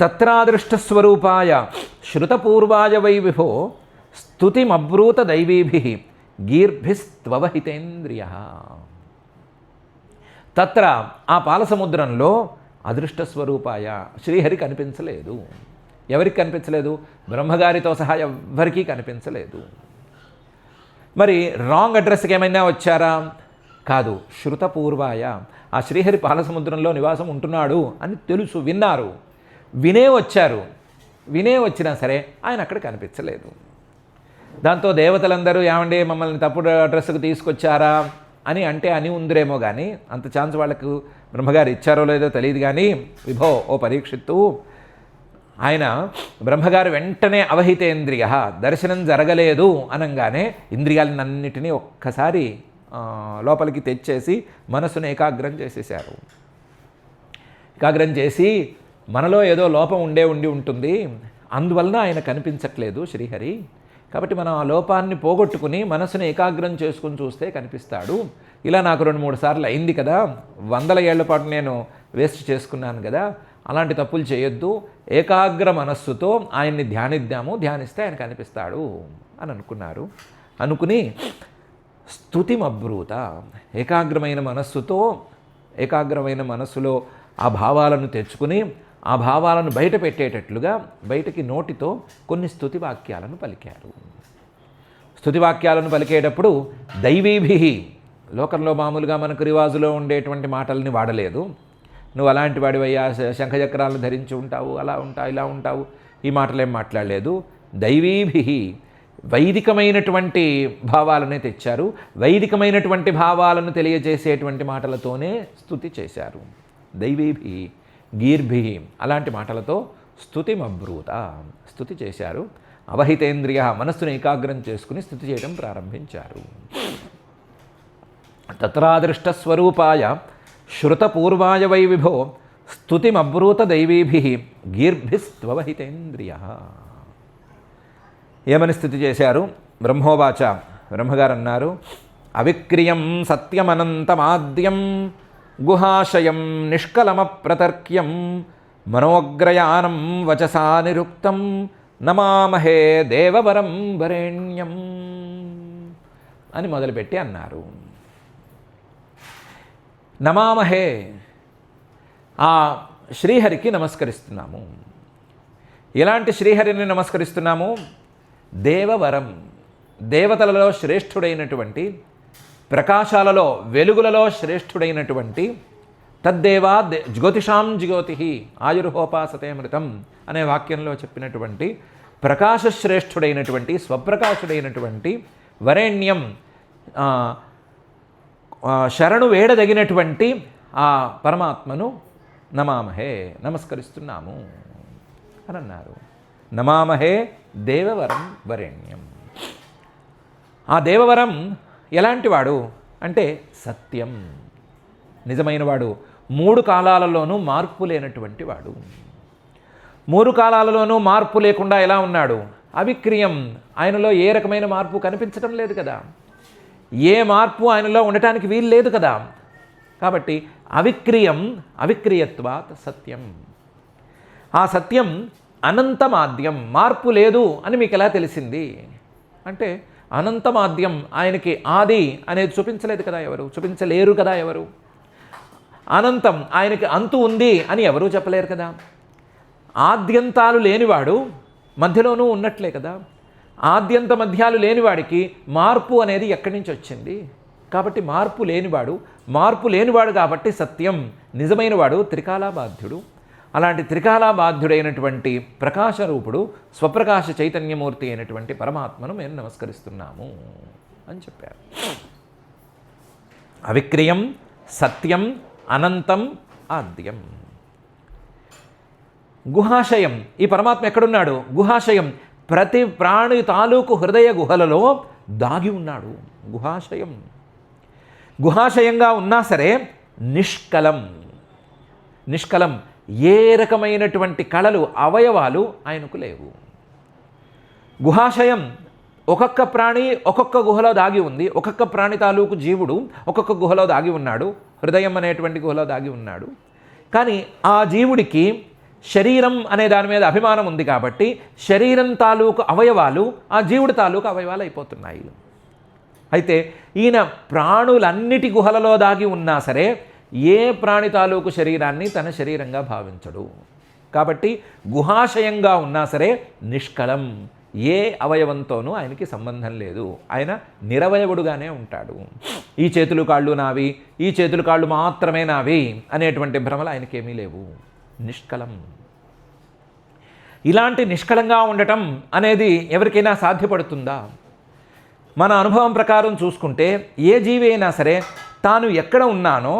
తత్రాదృష్టస్వరూపాయ శృతపూర్వాయ వై విభో స్తుతిమబ్రూత దైవీభిః గీర్భిస్త్వవహితేంద్రియ. తత్ర ఆ పాలసముద్రంలో అదృష్టస్వరూపాయ శ్రీహరి కనిపించలేదు. ఎవరికి కనిపించలేదు? బ్రహ్మగారితో సహా ఎవ్వరికీ కనిపించలేదు. మరి రాంగ్ అడ్రస్కి ఏమైనా వచ్చారా? కాదు. శృతపూర్వాయ, ఆ శ్రీహరి పాలసముద్రంలో నివాసం ఉంటున్నాడు అని తెలుసు, విన్నారు, వినే వచ్చారు. వినే వచ్చినా సరే ఆయన అక్కడ కనిపించలేదు. దాంతో దేవతలందరూ ఏమండి మమ్మల్ని తప్పుడు అడ్రస్కు తీసుకొచ్చారా అని అని ఉందిరేమో కానీ అంత ఛాన్స్ వాళ్ళకు బ్రహ్మగారు ఇచ్చారో లేదో తెలియదు. కానీ విభో, ఓ పరీక్షిత్తు, ఆయన బ్రహ్మగారు వెంటనే అవహితేంద్రియ, దర్శనం జరగలేదు అనగానే ఇంద్రియాలన్నిటినీ ఒక్కసారి లోపలికి తెచ్చేసి మనసును ఏకాగ్రం చేసేశారు. ఏకాగ్రం చేసి మనలో ఏదో లోపం ఉండి ఉంటుంది, అందువలన ఆయన కనిపించట్లేదు శ్రీహరి. కాబట్టి మనం ఆ లోపాన్ని పోగొట్టుకుని మనసును ఏకాగ్రం చేసుకుని చూస్తే కనిపిస్తాడు. ఇలా నాకు 2-3 సార్లు అయింది కదా, 100 ఏళ్ల పాటు నేను వేస్ట్ చేసుకున్నాను కదా, అలాంటి తప్పులు చేయొద్దు, ఏకాగ్ర మనస్సుతో ఆయన్ని ధ్యానిద్దాము, ధ్యానిస్తే ఆయన కనిపిస్తాడు అని అనుకున్నారు. అనుకుని స్తుతిమబ్రూత, ఏకాగ్రమైన మనస్సులో ఆ భావాలను తెచ్చుకుని ఆ భావాలను బయట పెట్టేటట్లుగా బయటకి నోటితో కొన్ని స్తుతి వాక్యాలను పలికారు. స్తుతి వాక్యాలను పలికేటప్పుడు దైవీభిః, లోకంలో మామూలుగా మనకు రివాజులో ఉండేటువంటి మాటల్ని వాడలేదు. నువ్వు అలాంటి వాడివయ్యా, శంఖచక్రాలను ధరించి ఉంటావు, అలా ఉంటావు, ఇలా ఉంటావు, ఈ మాటలేం మాట్లాడలేదు. దైవీభిః, వైదికమైనటువంటి భావాలనే తెచ్చారు. వైదికమైనటువంటి భావాలను తెలియజేసేటువంటి మాటలతోనే స్తుతి చేశారు. దైవీభిః గీర్భిః, అలాంటి మాటలతో స్తుతిమబ్రూత, స్తుతి చేశారు. అవహితేంద్రియ, మనస్సును ఏకాగ్రం చేసుకుని స్తుతి చేయడం ప్రారంభించారు. తత్రాదృష్టస్వరూపాయ శృతపూర్వాయ వై విభో స్తుతిమబ్రూత దైవీభిః గీర్భిస్త్వవహితేంద్రియ. ఏమని స్థితి చేశారు? బ్రహ్మోవాచ, బ్రహ్మగారు అన్నారు, అవిక్రియం సత్యమనంతమాద్యం గుహాశయం నిష్కలమప్రతర్క్యం మనోగ్రయానం వచసా నిరుక్తం నమామహే దేవవరం వరేణ్యం అని మొదలుపెట్టి అన్నారు. నమామహే, ఆ శ్రీహరికి నమస్కరిస్తున్నాము. ఎలాంటి శ్రీహరిని నమస్కరిస్తున్నాము? దేవవరం, దేవతలలో శ్రేష్ఠుడైనటువంటి, ప్రకాశాలలో వెలుగులలో శ్రేష్ఠుడైనటువంటి, తద్దేవా జ్యోతిషాం జ్యోతి ఆయుర్హోపాసతేమృతం అనే వాక్యంలో చెప్పినటువంటి ప్రకాశశ్రేష్ఠుడైనటువంటి, స్వప్రకాశుడైనటువంటి, వరేణ్యం శరణు వేడదగినటువంటి ఆ పరమాత్మను నమామహే, నమస్కరిస్తున్నాము అని అన్నారు. నమామహే దేవవరం వరేణ్యం. ఆ దేవవరం ఎలాంటివాడు అంటే సత్యం, నిజమైనవాడు, 3 కాలాలలోనూ మార్పు లేనటువంటి వాడు. మూడు కాలాలలోనూ మార్పు లేకుండా ఎలా ఉన్నాడు? అవిక్రియం. ఆయనలో ఏ రకమైన మార్పు కనిపించడం లేదు కదా, ఏ మార్పు ఆయనలో ఉండటానికి వీలు లేదు కదా. కాబట్టి అవిక్రియం, అవిక్రియత్వాత్ సత్యం. ఆ సత్యం అనంతమాద్యం, మార్పు లేదు అని మీకు ఎలా తెలిసింది అంటే, అనంతమాద్యం, ఆయనకి ఆది అనేది చూపించలేదు కదా ఎవరు, చూపించలేరు కదా ఎవరు. అనంతం, ఆయనకి అంతు ఉంది అని ఎవరూ చెప్పలేరు కదా. ఆద్యంతాలు లేనివాడు మధ్యలోనూ ఉన్నట్లే కదా. ఆద్యంత మధ్యాలు లేనివాడికి మార్పు అనేది ఎక్కడి నుంచి వచ్చింది? కాబట్టి మార్పు లేనివాడు కాబట్టి సత్యం, నిజమైనవాడు త్రికాలాబాధ్యుడు. అలాంటి త్రికాలాబాధ్యుడైనటువంటి ప్రకాశరూపుడు స్వప్రకాశ చైతన్యమూర్తి అయినటువంటి పరమాత్మను మేము నమస్కరిస్తున్నాము అని చెప్పారు. అవిక్రియం, సత్యం, అనంతం, ఆద్యం. గుహాశయం, ఈ పరమాత్మ ఎక్కడున్నాడు? గుహాశయం, ప్రతి ప్రాణి తాలూకు హృదయ గుహలలో దాగి ఉన్నాడు. గుహాశయం, గుహాశయంగా ఉన్నా సరే నిష్కలం. నిష్కలం, ఏ రకమైనటువంటి కళలు, అవయవాలు ఆయనకు లేవు. గుహాశయం, ఒక్కొక్క ప్రాణి ఒక్కొక్క గుహలో దాగి ఉంది. ఒక్కొక్క ప్రాణి తాలూకు జీవుడు ఒక్కొక్క గుహలో దాగి ఉన్నాడు, హృదయం అనేటువంటి గుహలో దాగి ఉన్నాడు. కానీ ఆ జీవుడికి శరీరం అనే దాని మీద అభిమానం ఉంది కాబట్టి శరీరం తాలూకు అవయవాలు ఆ జీవుడి తాలూకు అవయవాలు అయిపోతున్నాయి. అయితే ఈయన ప్రాణులన్నిటి గుహలలో దాగి ఉన్నా సరే ఏ ప్రాణి తాలూకు శరీరాన్ని తన శరీరంగా భావించడు. కాబట్టి గుహాశయంగా ఉన్నా సరే నిష్కళం, ఏ అవయవంతోనూ ఆయనకి సంబంధం లేదు. ఆయన నిరవయవుడుగానే ఉంటాడు. ఈ చేతులు కాళ్ళు నావి, ఈ చేతులు కాళ్ళు మాత్రమే నావి అనేటువంటి భ్రమలు ఆయనకేమీ లేవు. నిష్కలం. ఇలాంటి నిష్కలంగా ఉండటం అనేది ఎవరికైనా సాధ్యపడుతుందా? మన అనుభవం ప్రకారం చూసుకుంటే ఏ జీవి అయినా సరే తాను ఎక్కడ ఉన్నానో,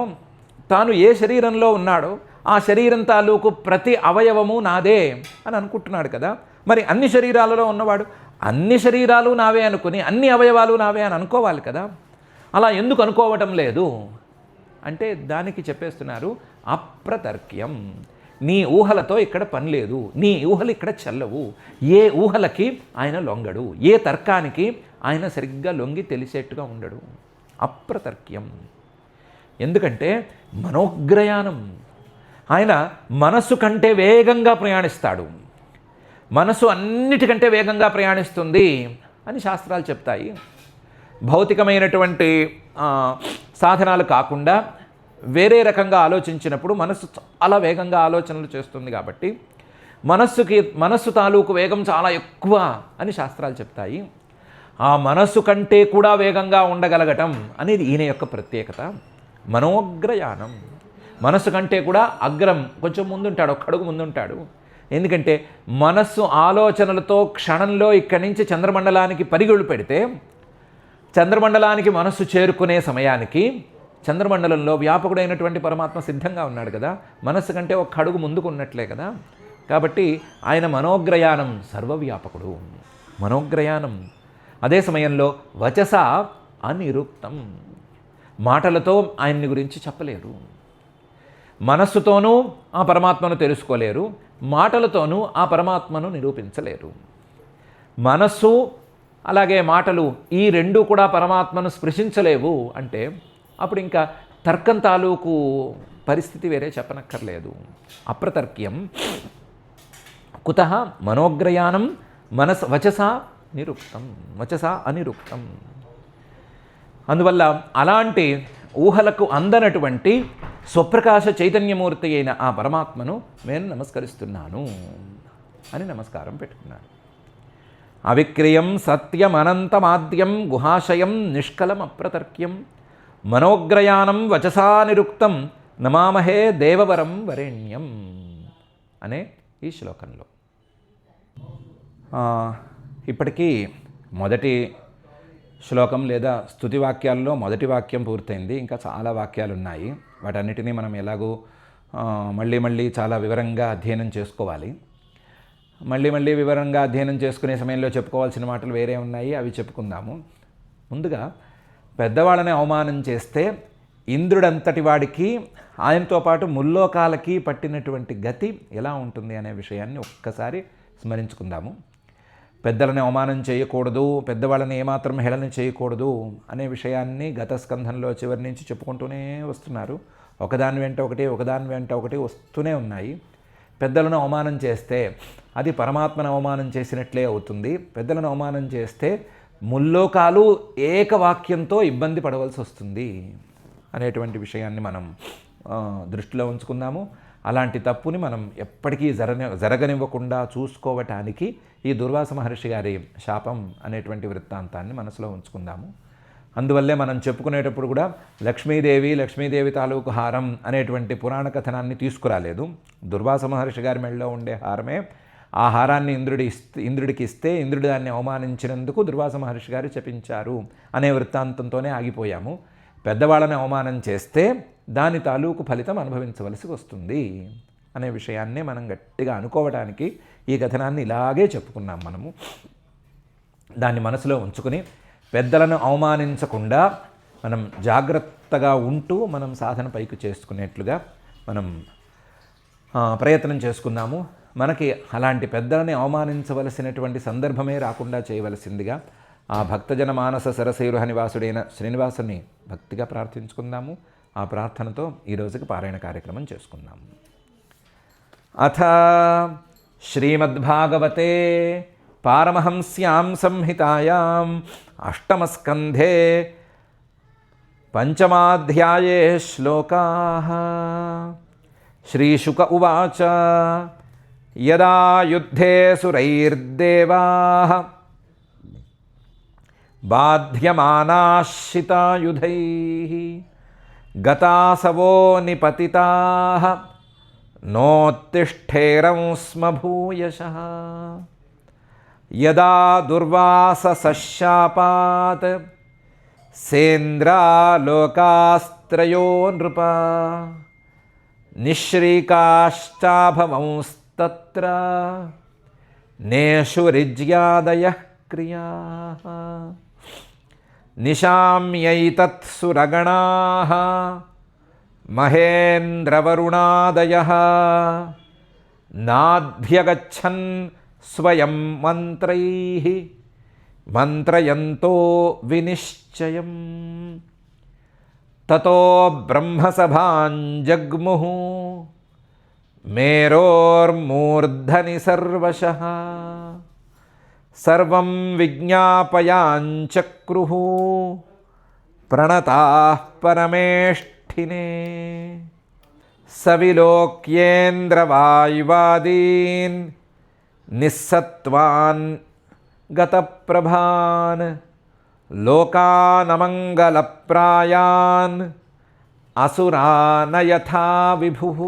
తాను ఏ శరీరంలో ఉన్నాడో ఆ శరీరం తాలూకు ప్రతి అవయవము నాదే అని అనుకుంటున్నాడు కదా. మరి అన్ని శరీరాలలో ఉన్నవాడు అన్ని శరీరాలు నావే అనుకుని అన్ని అవయవాలు నావే అని అనుకోవాలి కదా. అలా ఎందుకు అనుకోవటం లేదు అంటే దానికి చెప్పేస్తున్నారు అప్రతర్క్యం. నీ ఊహలతో ఇక్కడ పని లేదు, నీ ఊహలు ఇక్కడ చెల్లవు. ఏ ఊహలకి ఆయన లొంగడు, ఏ తర్కానికి ఆయన సరిగ్గా లొంగి తెలిసేట్టుగా ఉండడు. అప్రతర్క్యం. ఎందుకంటే మనోగ్రయానం, ఆయన మనస్సు కంటే వేగంగా ప్రయాణిస్తాడు. మనసు అన్నిటికంటే వేగంగా ప్రయాణిస్తుంది అని శాస్త్రాలు చెప్తాయి. భౌతికమైనటువంటి సాధనాలు కాకుండా వేరే రకంగా ఆలోచించినప్పుడు మనస్సు చాలా వేగంగా ఆలోచనలు చేస్తుంది. కాబట్టి మనస్సు తాలూకు వేగం చాలా ఎక్కువ అని శాస్త్రాలు చెప్తాయి. ఆ మనస్సు కంటే కూడా వేగంగా ఉండగలగటం అనేది ఈయన యొక్క ప్రత్యేకత. మనోగ్రయానం, మనస్సు కంటే కూడా అగ్రం, కొంచెం ముందుంటాడు, ఒక్క అడుగు ముందుంటాడు. ఎందుకంటే మనస్సు ఆలోచనలతో క్షణంలో ఇక్కడి నుంచి చంద్రమండలానికి పరిగెళ్ళు పెడితే చంద్రమండలానికి మనస్సు చేరుకునే సమయానికి చంద్రమండలంలో వ్యాపకుడైనటువంటి పరమాత్మ సిద్ధంగా ఉన్నాడు కదా. మనస్సు కంటే ఒక్క అడుగు ముందుకు ఉన్నట్లే కదా. కాబట్టి ఆయన మనోగ్రయానం, సర్వవ్యాపకుడు. మనోగ్రయానం. అదే సమయంలో వచస అనిరుక్తం, మాటలతో ఆయన్ని గురించి చెప్పలేరు. మనస్సుతోనూ ఆ పరమాత్మను తెలుసుకోలేరు, మాటలతోనూ ఆ పరమాత్మను నిరూపించలేరు. మనస్సు అలాగే మాటలు ఈ రెండు కూడా పరమాత్మను స్పృశించలేవు అంటే అప్పుడు ఇంకా తర్కం తాలూకు పరిస్థితి వేరే చెప్పనక్కర్లేదు. అప్రతర్క్యం. కుతః మనోగ్రయానం వచస నిరుక్తం, వచస అనిరుక్తం. అందువల్ల అలాంటి ఊహలకు అందనటువంటి స్వప్రకాశ చైతన్యమూర్తి అయిన ఆ పరమాత్మను నేను నమస్కరిస్తున్నాను అని నమస్కారం పెట్టుకున్నాను. అవిక్రియం, సత్యం, అనంతమాద్యం, గుహాశయం, నిష్కలం, అప్రతర్క్యం, మనోగ్రయానం, వచసా నిరుక్తం, నమామహే దేవవరం వరేణ్యం అనే ఈ శ్లోకంలో ఇప్పటికీ మొదటి శ్లోకం లేదా స్తుతి వాక్యాల్లో మొదటి వాక్యం పూర్తయింది. ఇంకా చాలా వాక్యాలు ఉన్నాయి. వాటన్నిటినీ మనం ఎలాగో మళ్ళీ చాలా వివరంగా అధ్యయనం చేసుకోవాలి. మళ్ళీ వివరంగా అధ్యయనం చేసుకునే సమయంలో చెప్పుకోవాల్సిన మాటలు వేరే ఉన్నాయి, అవి చెప్పుకుందాము. ముందుగా పెద్దవాళ్ళని అవమానం చేస్తే ఇంద్రుడంతటి వాడికి ఆయనతో పాటు ముల్లోకాలకి పట్టినటువంటి గతి ఎలా ఉంటుంది అనే విషయాన్ని ఒక్కసారి స్మరించుకుందాము. పెద్దలను అవమానం చేయకూడదు, పెద్దవాళ్ళని ఏమాత్రం హేళన చేయకూడదు అనే విషయాన్ని గత స్కంధంలో చివరి నుంచి చెప్పుకుంటూనే వస్తున్నారు. ఒకదాని వెంట ఒకటి వస్తూనే ఉన్నాయి. పెద్దలను అవమానం చేస్తే అది పరమాత్మను అవమానం చేసినట్లే అవుతుంది. పెద్దలను అవమానం చేస్తే ముల్లోకాలు ఏకవాక్యంతో ఇబ్బంది పడవలసి వస్తుంది అనేటువంటి విషయాన్ని మనం దృష్టిలో ఉంచుకుందాము. అలాంటి తప్పుని మనం ఎప్పటికీ జరగనివ్వకుండా చూసుకోవటానికి ఈ దుర్వాస మహర్షి గారి శాపం అనేటువంటి వృత్తాంతాన్ని మనసులో ఉంచుకుందాము. అందువల్లే మనం చెప్పుకునేటప్పుడు కూడా లక్ష్మీదేవి తాలూకు హారం అనేటువంటి పురాణ కథనాన్ని తీసుకురాలేదు. దుర్వాస మహర్షి గారి మెడలో ఉండే హారమే. ఆ హారాన్ని ఇంద్రుడికి ఇస్తే ఇంద్రుడు దాన్ని అవమానించినందుకు దుర్వాస మహర్షి గారు శపించారు అనే వృత్తాంతంతోనే ఆగిపోయాము. పెద్దవాళ్ళని అవమానం చేస్తే దాని తాలూకు ఫలితం అనుభవించవలసి వస్తుంది అనే విషయాన్నే మనం గట్టిగా అనుకోవడానికి ఈ కథనాన్ని ఇలాగే చెప్పుకున్నాం. మనము దాన్ని మనసులో ఉంచుకుని పెద్దలను అవమానించకుండా మనం జాగ్రత్తగా ఉంటూ మనం సాధన పైకి చేసుకునేట్లుగా మనం ప్రయత్నం చేసుకుందాము. మనకి అలాంటి పెద్దలని అవమానించవలసినటువంటి సందర్భమే రాకుండా చేయవలసిందిగా ఆ భక్తజన మానస సరసైరుహ నివాసుడైన శ్రీనివాసుని భక్తిగా ప్రార్థించుకుందాము. ఆ ప్రార్థనతో ఈరోజుకి పారాయణ కార్యక్రమం చేసుకుందాము. అథ శ్రీమద్భాగవతే పారమహంస్యాం సంహితాయాం అష్టమస్కంధే పంచమాధ్యాయే శ్లోకాః. శ్రీశుక ఉవాచ యదా యుద్ధే సురైర్దేవాః బాధ్యమానాశ్రితాయుధైః గతాసవో నిపతితాః నోత్తిష్ఠేరం స్మ భూయశః. యదా దుర్వాసశాపాత్ సేంద్రాలోకాస్త్రయో నృప నిశ్రీకాశ్చాభవంస్తత్ర నేషురిజ్యాదయః క్రియాః. నిశామ్యైతత్సురగణాః మహేంద్రవరుణాదయః నాధ్యగచ్చన్ స్వయం మంత్రైః మంత్రయంతో వినిశ్చయం. తతో బ్రహ్మసభాం జగ్ముః మేరోర్మూర్ధని సర్వశః. సర్వం విజ్ఞాపయాంచక్రుః ప్రణతాః పరమేష్ఠినే. సవిలోక్యేంద్రవాయువాదీన్ నిస్సత్వాన్ గతప్రభాన్ లోకానమంగళప్రాయాన్ అసురాన్ యథా విభుః.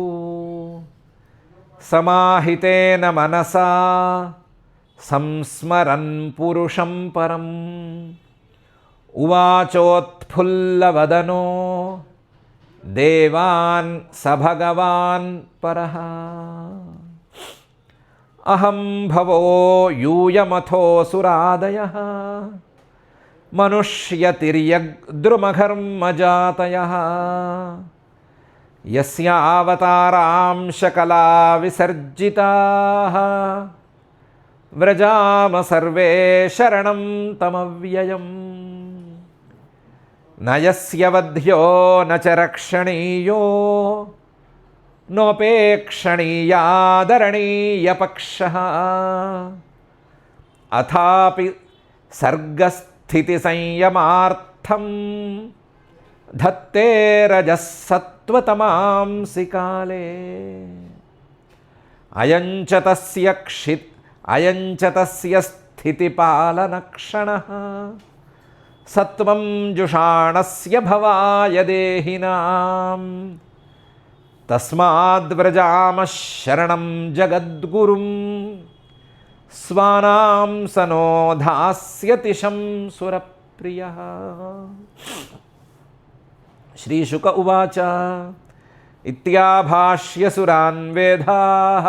సమాహితేన మనసా సంస్మరన్ పురుషం పరం ఉవాచోత్ఫుల్లవదనో దేవాన్ స భగవాన్ పరః. అహం భవో యూయమథోసురాదయః మనుష్యతిర్యగ్ద్రుమఘర్మజాతయః యస్యావతారాంశకలా విసర్జితాః వ్రజామ సర్వే శరణం తమవ్యయం. నయస్య వధ్యో నచ రక్షణీయో నోపేక్షణీయాదరణీయపక్షః. అథాపి సర్గస్థితి సంయమార్థం ధత్తే రజః సత్వతమాంసి కాలే. అయంచ తస్య స్థితిపాలనక్షణః సత్వం జుషాణస్య భవాయ దేహినాం. తస్మాద్వ్రజామః శరణం జగద్గురుం స్వానాం సనో ధాస్యతి శంసురప్రియః. శ్రీశుక ఉవాచ ఇత్యాభాష్యసురాన్ వేదాః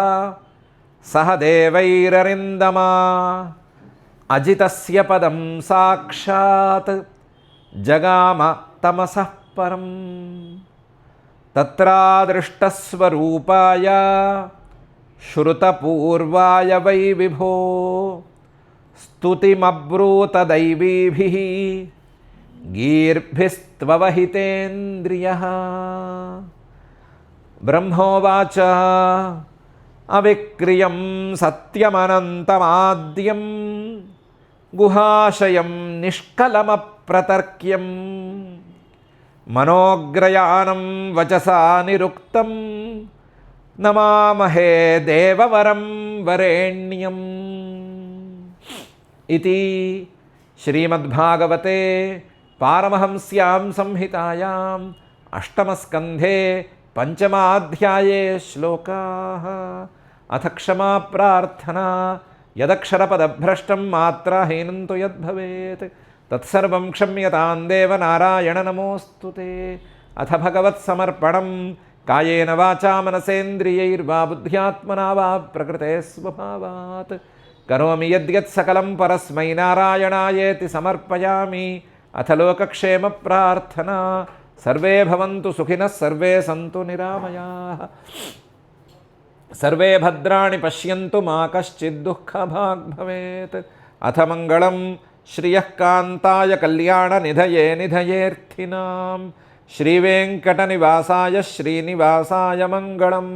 సహ దేవైరరిందమా అజితస్య పదం సాక్షాత్ జగామ తమసః పరం తత్రాదృష్టస్వరూపాయ శ్రుతపూర్వాయ వై విభో స్తుతిమబ్రూత దైవీభిః గీర్భిస్త్వవహితేంద్రియః. బ్రహ్మోవాచ అవిక్రియం సత్యమనంతమాద్యం గుహాశయం నిష్కలమప్రతర్క్యం మనోగ్రయానం వచసా నిరుక్తం నమామహే దేవవరం వరేణ్యం. ఇది శ్రీమద్భాగవతే పారమహంస్యాం సంహితాయాం అష్టమస్కంధే పంచమాధ్యాయే శ్లోకాః. అథ క్షమా ప్రార్థనా యదక్షరపదభ్రష్టం మాత్రాహీనం తు యద్భవేత్ తత్సర్వం క్షమ్యతాం దేవ నారాయణ నమోస్తుతే. అథ భగవత్సమర్పణం కాయేన వాచా మనసేంద్రియైర్వా బుద్ధ్యాత్మనా వా ప్రకృతే స్వభావాత్ కరోమి యద్యత్ సకలం పరస్మై నారాయణాయేతి సమర్పయామి. అథ లోకక్షేమ ప్రార్థనా సర్వే భవంతు సుఖినః సర్వే సంతు నిరామయాః సర్వే భద్రాణి పశ్యంతు మా కశ్చిద్ దుఃఖభాగ్ భవేత్. అథ మంగళం శ్రియః కాంతాయ కళ్యాణ నిధయే నిధయేర్థినాం శ్రీవేంకటనివాసాయ శ్రీనివాసాయ మంగళం.